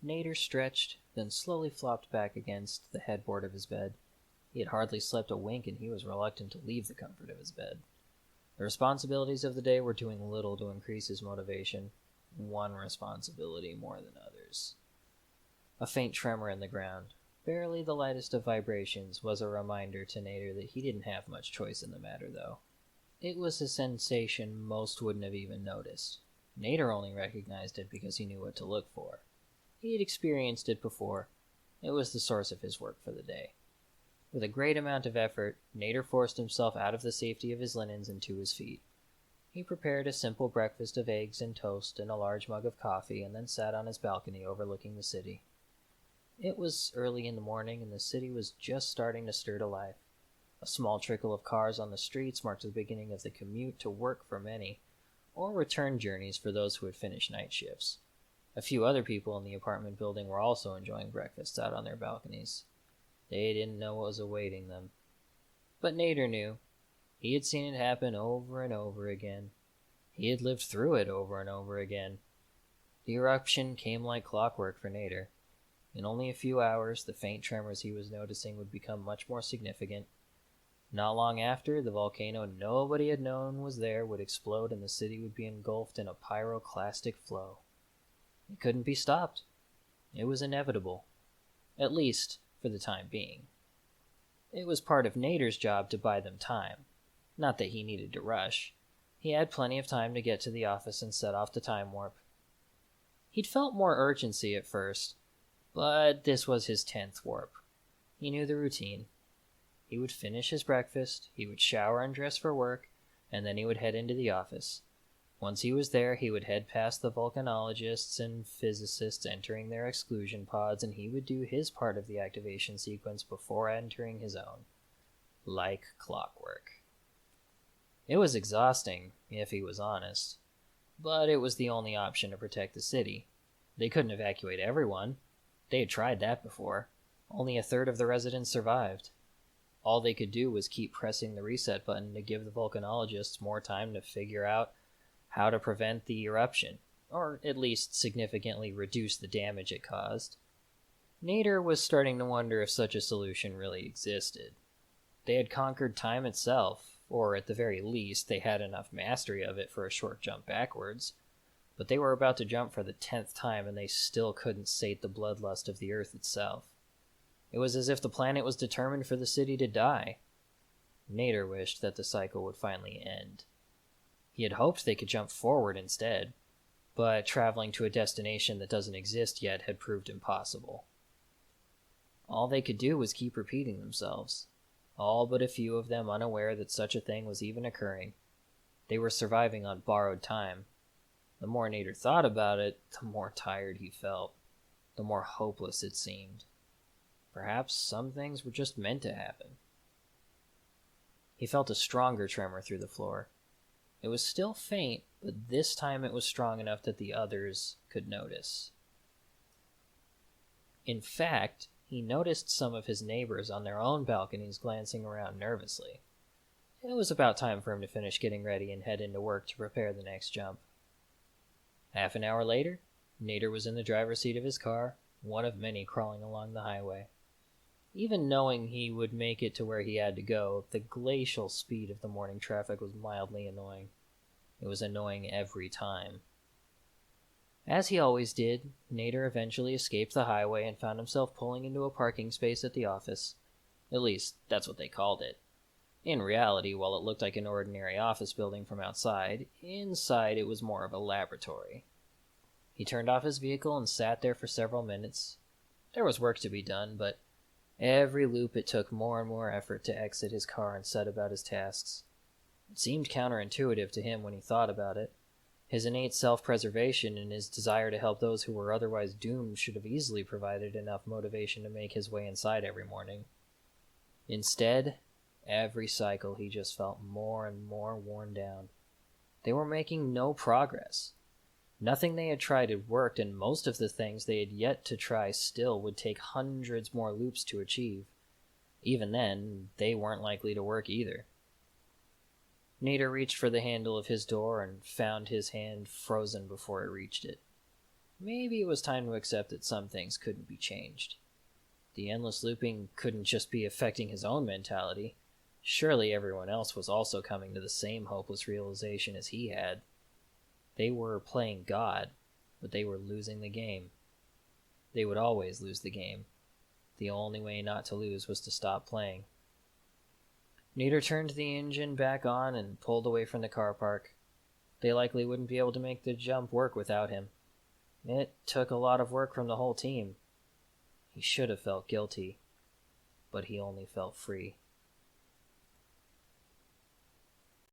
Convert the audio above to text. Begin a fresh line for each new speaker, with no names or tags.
Nader stretched, then slowly flopped back against the headboard of his bed. He had hardly slept a wink, and he was reluctant to leave the comfort of his bed. The responsibilities of the day were doing little to increase his motivation, one responsibility more than others. A faint tremor in the ground, barely the lightest of vibrations, was a reminder to Nader that he didn't have much choice in the matter, though. It was a sensation most wouldn't have even noticed. Nader only recognized it because he knew what to look for. He had experienced it before. It was the source of his work for the day. With a great amount of effort, Nader forced himself out of the safety of his linens and to his feet. He prepared a simple breakfast of eggs and toast and a large mug of coffee, and then sat on his balcony overlooking the city. It was early in the morning, and the city was just starting to stir to life. A small trickle of cars on the streets marked the beginning of the commute to work for many, or return journeys for those who had finished night shifts. A few other people in the apartment building were also enjoying breakfasts out on their balconies. They didn't know what was awaiting them. But Nader knew. He had seen it happen over and over again. He had lived through it over and over again. The eruption came like clockwork for Nader. In only a few hours, the faint tremors he was noticing would become much more significant. Not long after, the volcano nobody had known was there would explode, and the city would be engulfed in a pyroclastic flow. It couldn't be stopped. It was inevitable. At least, for the time being. It was part of Nader's job to buy them time. Not that he needed to rush. He had plenty of time to get to the office and set off the time warp. He'd felt more urgency at first, but this was his 10th warp. He knew the routine. He would finish his breakfast, he would shower and dress for work, and then he would head into the office. Once he was there, he would head past the volcanologists and physicists entering their exclusion pods, and he would do his part of the activation sequence before entering his own. Like clockwork. It was exhausting, if he was honest. But it was the only option to protect the city. They couldn't evacuate everyone. They had tried that before. Only a third of the residents survived. All they could do was keep pressing the reset button to give the volcanologists more time to figure out how to prevent the eruption, or at least significantly reduce the damage it caused. Nader was starting to wonder if such a solution really existed. They had conquered time itself, or at the very least, they had enough mastery of it for a short jump backwards, but they were about to jump for the 10th time, and they still couldn't sate the bloodlust of the Earth itself. It was as if the planet was determined for the city to die. Nader wished that the cycle would finally end. He had hoped they could jump forward instead, but traveling to a destination that doesn't exist yet had proved impossible. All they could do was keep repeating themselves, all but a few of them unaware that such a thing was even occurring. They were surviving on borrowed time. The more Nader thought about it, the more tired he felt, the more hopeless it seemed. Perhaps some things were just meant to happen. He felt a stronger tremor through the floor. It was still faint, but this time it was strong enough that the others could notice. In fact, he noticed some of his neighbors on their own balconies glancing around nervously. It was about time for him to finish getting ready and head into work to prepare the next jump. Half an hour later, Nader was in the driver's seat of his car, one of many crawling along the highway. Even knowing he would make it to where he had to go, the glacial speed of the morning traffic was mildly annoying. It was annoying every time. As he always did, Nader eventually escaped the highway and found himself pulling into a parking space at the office. At least, that's what they called it. In reality, while it looked like an ordinary office building from outside, inside it was more of a laboratory. He turned off his vehicle and sat there for several minutes. There was work to be done, but every loop it took more and more effort to exit his car and set about his tasks. It seemed counterintuitive to him when he thought about it. His innate self-preservation and his desire to help those who were otherwise doomed should have easily provided enough motivation to make his way inside every morning. Instead, every cycle he just felt more and more worn down. They were making no progress. Nothing they had tried had worked, and most of the things they had yet to try still would take hundreds more loops to achieve. Even then, they weren't likely to work either. Nader reached for the handle of his door and found his hand frozen before it reached it. maybe it was time to accept that some things couldn't be changed. The endless looping couldn't just be affecting his own mentality. Surely everyone else was also coming to the same hopeless realization as he had. They were playing God, but they were losing the game. They would always lose the game. The only way not to lose was to stop playing. Nader turned the engine back on and pulled away from the car park. They likely wouldn't be able to make the jump work without him. It took a lot of work from the whole team. He should have felt guilty, but he only felt free.